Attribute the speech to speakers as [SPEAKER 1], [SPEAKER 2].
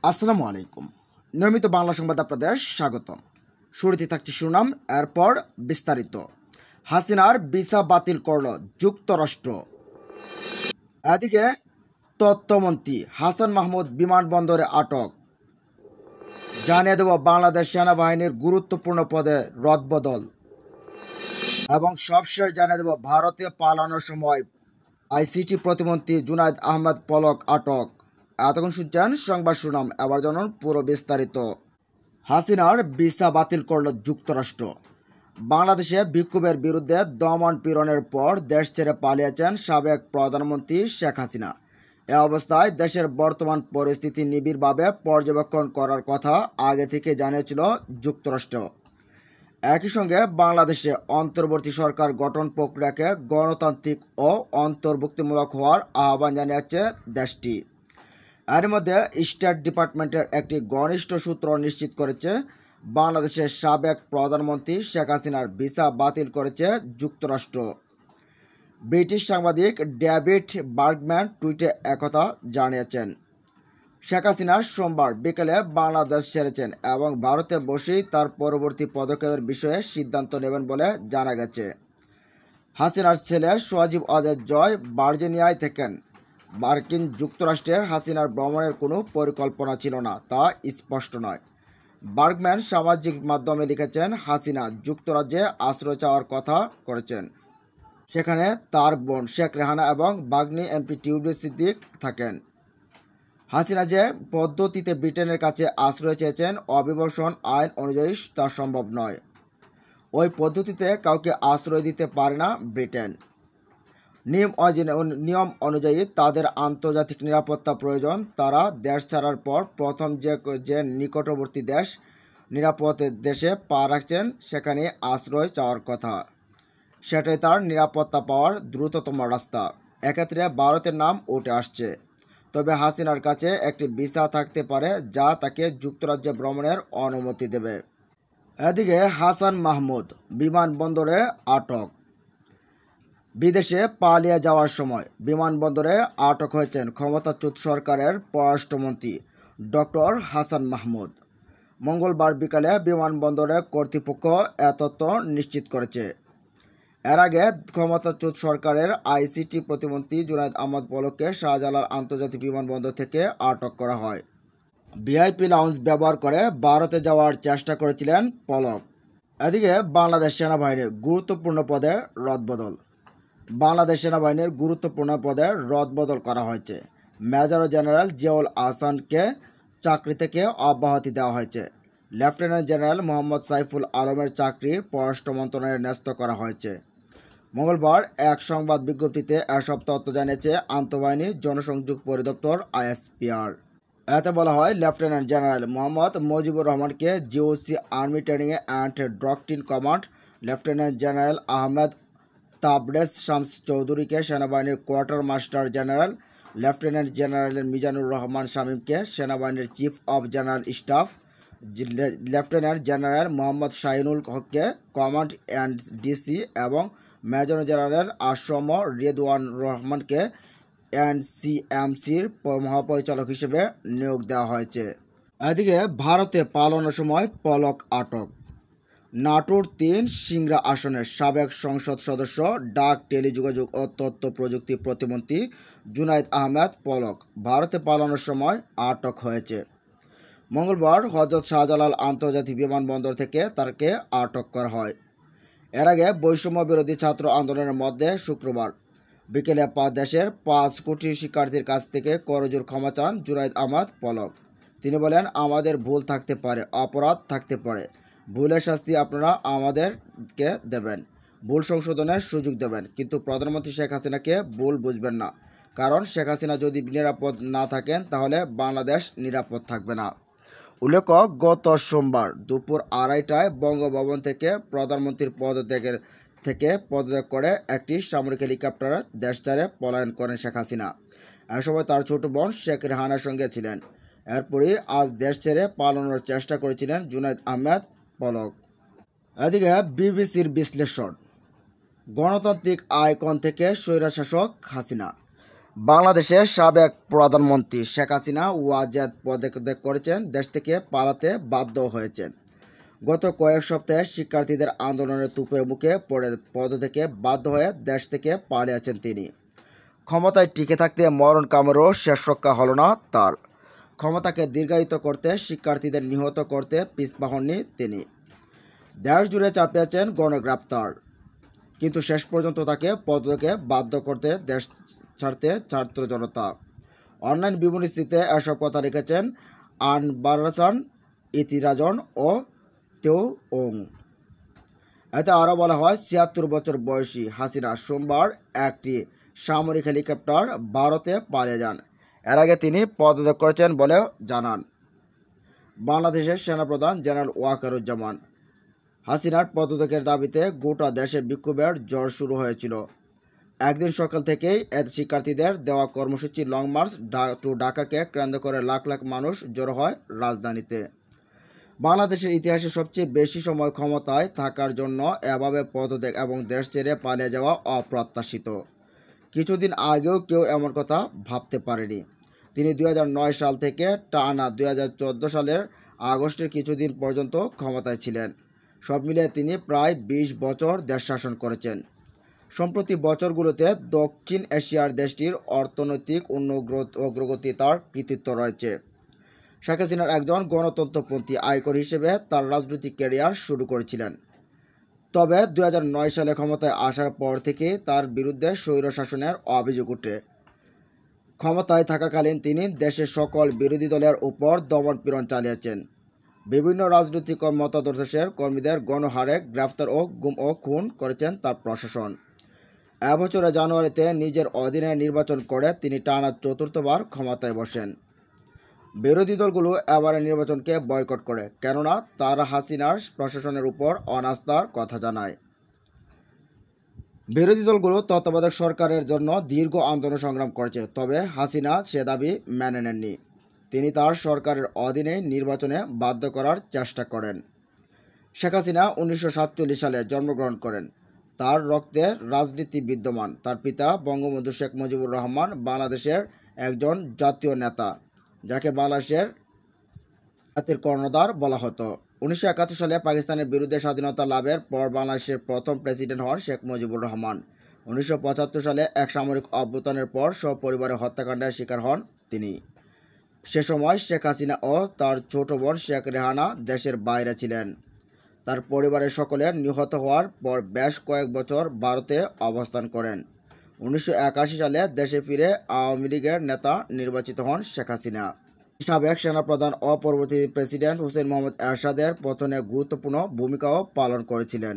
[SPEAKER 1] আসসালামু আলাইকুম। নিয়মিত বাংলা সংবাদ আপনাদের স্বাগতম। শুরুতে থাকছে শিরোনাম, এরপর বিস্তারিত। হাসিনার ভিসা বাতিল করল যুক্তরাষ্ট্র। এদিকে তথ্যমন্ত্রী হাসান মাহমুদ বিমানবন্দরে আটক। জানিয়ে দেব বাংলাদেশ সেনাবাহিনীর গুরুত্বপূর্ণ পদে রদবদল এবং সবশেষ জানিয়ে দেব ভারতে পালানোর সময় আইসিটি প্রতিমন্ত্রী জুনায়েদ আহমেদ পলক আটক। এতক্ষণ শুনছেন সংবাদ শিরোনাম, এবার জানুন পুরো বিস্তারিত। হাসিনার ভিসা বাতিল করল যুক্তরাষ্ট্র। বাংলাদেশে বিক্ষোভের বিরুদ্ধে দমন পীড়নের পর দেশ ছেড়ে পালিয়েছেন সাবেক প্রধানমন্ত্রী শেখ হাসিনা। এ অবস্থায় দেশের বর্তমান পরিস্থিতি নিবিড়ভাবে পর্যবেক্ষণ করার কথা আগে থেকে জানিয়েছিল যুক্তরাষ্ট্র। একই সঙ্গে বাংলাদেশে অন্তর্বর্তী সরকার গঠন প্রক্রিয়াকে গণতান্ত্রিক ও অন্তর্ভুক্তিমূলক হওয়ার আহ্বান জানিয়েছে দেশটি। এর মধ্যে স্টেট ডিপার্টমেন্টের একটি ঘনিষ্ঠ সূত্র নিশ্চিত করেছে, বাংলাদেশের সাবেক প্রধানমন্ত্রী শেখ হাসিনার ভিসা বাতিল করেছে যুক্তরাষ্ট্র। ব্রিটিশ সাংবাদিক ডেভিড বার্গম্যান টুইটে একথা জানিয়েছেন। শেখ হাসিনা সোমবার বিকেলে বাংলাদেশ ছেড়েছেন এবং ভারতে বসেই তার পরবর্তী পদক্ষেপের বিষয়ে সিদ্ধান্ত নেবেন বলে জানা গেছে। হাসিনার ছেলে সজীব ওয়াজেদ জয় ভার্জিনিয়ায় থাকেন। মার্কিন যুক্তরাষ্ট্রের হাসিনার ভ্রমণের কোনো পরিকল্পনা ছিল না, তা স্পষ্ট নয়। বার্গম্যান সামাজিক মাধ্যমে লিখেছেন, হাসিনা যুক্তরাজ্যে আশ্রয় চাওয়ার কথা করেছেন। সেখানে তার বোন শেখ রেহানা এবং বাগ্নি এমপি টিউবলি সিদ্দিক থাকেন। হাসিনা যে পদ্ধতিতে ব্রিটেনের কাছে আশ্রয় চেয়েছেন, অভিবাসন আইন অনুযায়ী তা সম্ভব নয়। ওই পদ্ধতিতে কাউকে আশ্রয় দিতে পারে না ব্রিটেন। নিয়ম অনুযায়ী তাদের আন্তর্জাতিক নিরাপত্তা প্রয়োজন। তারা দেশ ছাড়ার পর প্রথম যে নিকটবর্তী দেশ নিরাপদ দেশে পা রাখছেন, সেখানে আশ্রয় চাওয়ার কথা। সেটাই তার নিরাপত্তা পাওয়ার দ্রুততম রাস্তা। এক্ষেত্রে ভারতের নাম উঠে আসছে। তবে হাসিনার কাছে একটি ভিসা থাকতে পারে যা তাকে যুক্তরাজ্যে ভ্রমণের অনুমতি দেবে। এদিকে হাসান মাহমুদ বিমানবন্দরে আটক। বিদেশে পালিয়ে যাওয়ার সময় বিমানবন্দরে আটক হয়েছেন ক্ষমতাচ্যুত সরকারের পররাষ্ট্রমন্ত্রী ডক্টর হাসান মাহমুদ। মঙ্গলবার বিকালে বিমানবন্দরে কর্তৃপক্ষ এ তথ্য নিশ্চিত করেছে। এর আগে ক্ষমতাচ্যুত সরকারের আইসিটি প্রতিমন্ত্রী জুনায়েদ আহমেদ পলককে শাহজালাল আন্তর্জাতিক বিমানবন্দর থেকে আটক করা হয়। ভিআইপি লাউঞ্জ ব্যবহার করে ভারতে যাওয়ার চেষ্টা করেছিলেন পলক। এদিকে বাংলাদেশ সেনাবাহিনীর গুরুত্বপূর্ণ পদে রদবদল। বাংলাদেশ সেনাবাহিনীর গুরুত্বপূর্ণ পদে রদবদল করা হয়েছে। মেজর জেনারেল জিয়াউল আহসানকে চাকরি থেকে অব্যাহতি দেওয়া হয়েছে। লেফটেন্যান্ট জেনারেল মোহাম্মদ সাইফুল আলমের চাকরি পররাষ্ট্র মন্ত্রণালয়ে ন্যস্ত করা হয়েছে। মঙ্গলবার এক সংবাদ বিজ্ঞপ্তিতে এসব তথ্য জানিয়েছে আন্তঃবাহিনী জনসংযোগ পরিদপ্তর আইএসপিআর। এতে বলা হয়, লেফটেন্যান্ট জেনারেল মোহাম্মদ মুজিবুর রহমানকে GOC army training and doctrine command, lieutenant general Ahmed Tabrez Shams চৌধুরীকে সেনাবাহিনীর quarter master general, lieutenant general Mizanur Rahman শামীমকে সেনাবাহিনীর chief of general staff, lieutenant general Mohammad Shahinul হককে কমান্ড অ্যান্ড ডিসি এবং মেজর জেনারেল আসম রেদওয়ান রহমানকে এনসিএমসির মহাপরিচালক হিসেবে নিয়োগ দেওয়া হয়েছে। এদিকে ভারতে পালানোর সময় পলক আটক। নাটোর ৩ সিংড়া আসনের সাবেক সংসদ সদস্য, ডাক, টেলিযোগাযোগ ও তথ্য প্রযুক্তি প্রতিমন্ত্রী জুনায়েদ আহমেদ পলক ভারতে পালানোর সময় আটক হয়েছে। মঙ্গলবার হযরত শাহজালাল আন্তর্জাতিক বিমানবন্দর থেকে তাকে আটক করা হয়। এর আগে বৈষম্য বিরোধী ছাত্র আন্দোলনের মধ্যে শুক্রবার বিকেলে দেশের ৫ কোটি শিক্ষার্থীর কাছ থেকে করজোড়ে ক্ষমা চান জুনায়েদ আহমেদ পলক। তিনি বলেন, আমাদের ভুল থাকতে পারে, অপরাধ থাকতে পারে। ভুলের শাস্তি আপনারা আমাদেরকে দেবেন, ভুল সংশোধনের সুযোগ দেবেন, কিন্তু প্রধানমন্ত্রী শেখ হাসিনাকে ভুল বুঝবেন না। কারণ শেখ হাসিনা যদি নিরাপদ না থাকেন, তাহলে বাংলাদেশ নিরাপদ থাকবে না। উল্লেখ্য, গত সোমবার দুপুর 2:30টায় বঙ্গভবন থেকে প্রধানমন্ত্রীর পদত্যাগ করে একটি সামরিক হেলিকপ্টার দেশ ছেড়ে পলায়ন করেন শেখ হাসিনা। এ সময় তার ছোট বোন শেখ রেহানার সঙ্গে ছিলেন। এরপরই আজ দেশ ছেড়ে পালানোর চেষ্টা করেছিলেন জুনায়েদ আহমেদ পলক। এদিকে বিবিসির বিশ্লেষণ, গণতান্ত্রিক আইকন থেকে স্বৈরশাসক হাসিনা। বাংলাদেশের সাবেক প্রধানমন্ত্রী শেখ হাসিনা ওয়াজেদ পদত্যাগ করেছেন, দেশ থেকে পালাতে বাধ্য হয়েছেন। গত কয়েক সপ্তাহে শিক্ষার্থীদের আন্দোলনের তুপের মুখে পড়ে পদ থেকে বাধ্য হয়ে দেশ থেকে পালিয়েছেন তিনি। ক্ষমতায় টিকে থাকতে মরণ কামড়ও শেষ রক্ষা হলো না তার। ক্ষমতাকে দীর্ঘায়িত করতে, শিক্ষার্থীদের নিহত করতে পিছপা হননি তিনি। দেশ জুড়ে চাপিয়েছেন গণগ্রেপ্তার, কিন্তু শেষ পর্যন্ত তাকে পদত্যাগে বাধ্য করতে দেশ ছাড়তে ছাত্র জনতা। অনলাইন বিবৃতিতে এসব কথা লিখেছেন আনবারসান, ইতিরাজন ও তেও ওং। এতে আরও বলা হয়, ৭৬ বছর বয়সী হাসিনা সোমবার একটি সামরিক হেলিকপ্টার ভারতে পালিয়ে যান। এর আগে তিনি পদত্যাগ করেছেন বলে জানান বাংলাদেশের সেনাপ্রধান জেনারেল ওয়াকারুজ্জামান। হাসিনার পদত্যাগের দাবিতে গোটা দেশে বিক্ষোভের ঝড় শুরু হয়েছিল। একদিন সকাল থেকেই শিক্ষার্থীদের দেওয়া কর্মসূচি লং মার্চ টু ঢাকাকে কেন্দ্র করে লাখ লাখ মানুষ জড়ো হয় রাজধানীতে। বাংলাদেশের ইতিহাসে সবচেয়ে বেশি সময় ক্ষমতায় থাকার জন্য এভাবে পদত্যাগ এবং দেশ ছেড়ে পালিয়ে যাওয়া অপ্রত্যাশিত। কিছুদিন আগেও কেউ এমন কথা ভাবতে পারেনি। তিনি 2009 সাল থেকে টানা 2014 সালের আগস্টের কিছুদিন পর্যন্ত ক্ষমতায় ছিলেন। সব মিলিয়ে তিনি প্রায় 20 বছর দেশ শাসন করেছেন। সম্প্রতি বছরগুলোতে দক্ষিণ এশিয়ার দেশটির অর্থনৈতিক অগ্রগতি তার কৃতিত্ব রয়েছে। শেখ হাসিনার একজন গণতন্ত্রপন্থী আইকন হিসেবে তার রাজনৈতিক ক্যারিয়ার শুরু করেছিলেন। তবে 2009 সালে ক্ষমতায় আসার পর থেকে তার বিরুদ্ধে স্বৈরশাসনের অভিযোগ ওঠে। ক্ষমতায় থাকাকালীন তিনি দেশের সকল বিরোধী দলের উপর দমনপীড়ন চালিয়েছেন। বিভিন্ন রাজনৈতিক মতাদর্শের কর্মীদের গণহারে গ্রেফতার ও গুম ও খুন করেছেন তার প্রশাসন। এবছরের জানুয়ারিতে নিজের অধীনে নির্বাচন করে তিনি টানা চতুর্থবার ক্ষমতায় বসেন। বিরোধী দলগুলো এবারের নির্বাচনকে বয়কট করে, কেননা তারা হাসিনার প্রশাসনের উপর অনাস্থার কথা জানায়। বিরোধী দলগুলো তত্ত্বাবধায়ক সরকারের জন্য দীর্ঘ আন্দোলন সংগ্রাম করেছে, তবে হাসিনা সে দাবি মেনে নেননি। তিনি তার সরকারের অধীনে নির্বাচনে বাধ্য করার চেষ্টা করেন। শেখ হাসিনা 1947 সালে জন্মগ্রহণ করেন। তার রক্তে রাজনীতি বিদ্যমান। তার পিতা বঙ্গবন্ধু শেখ মুজিবুর রহমান বাংলাদেশের একজন জাতীয় নেতা, যাকে বাংলাদেশের জাতির কর্ণধার বলা হতো। 1971 সালে পাকিস্তানের বিরুদ্ধে স্বাধীনতা লাভের পর বাংলাদেশের প্রথম প্রেসিডেন্ট হন শেখ মুজিবুর রহমান। 1975 সালে এক সামরিক অভ্যুত্থানের পর সপরিবারে হত্যাকাণ্ডের শিকার হন তিনি। সে সময় শেখ হাসিনা ও তার ছোট বোন শেখ রেহানা দেশের বাইরে ছিলেন। তার পরিবারের সকলে নিহত হওয়ার পর বেশ কয়েক বছর ভারতে অবস্থান করেন। 1981 সালে দেশে ফিরে আওয়ামী লীগের নেতা নির্বাচিত হন শেখ হাসিনা। সাবেক সেনাপ্রধান ও পরবর্তী প্রেসিডেন্ট হুসেইন মোহাম্মদ এরশাদের পতনে গুরুত্বপূর্ণ ভূমিকাও পালন করেছিলেন।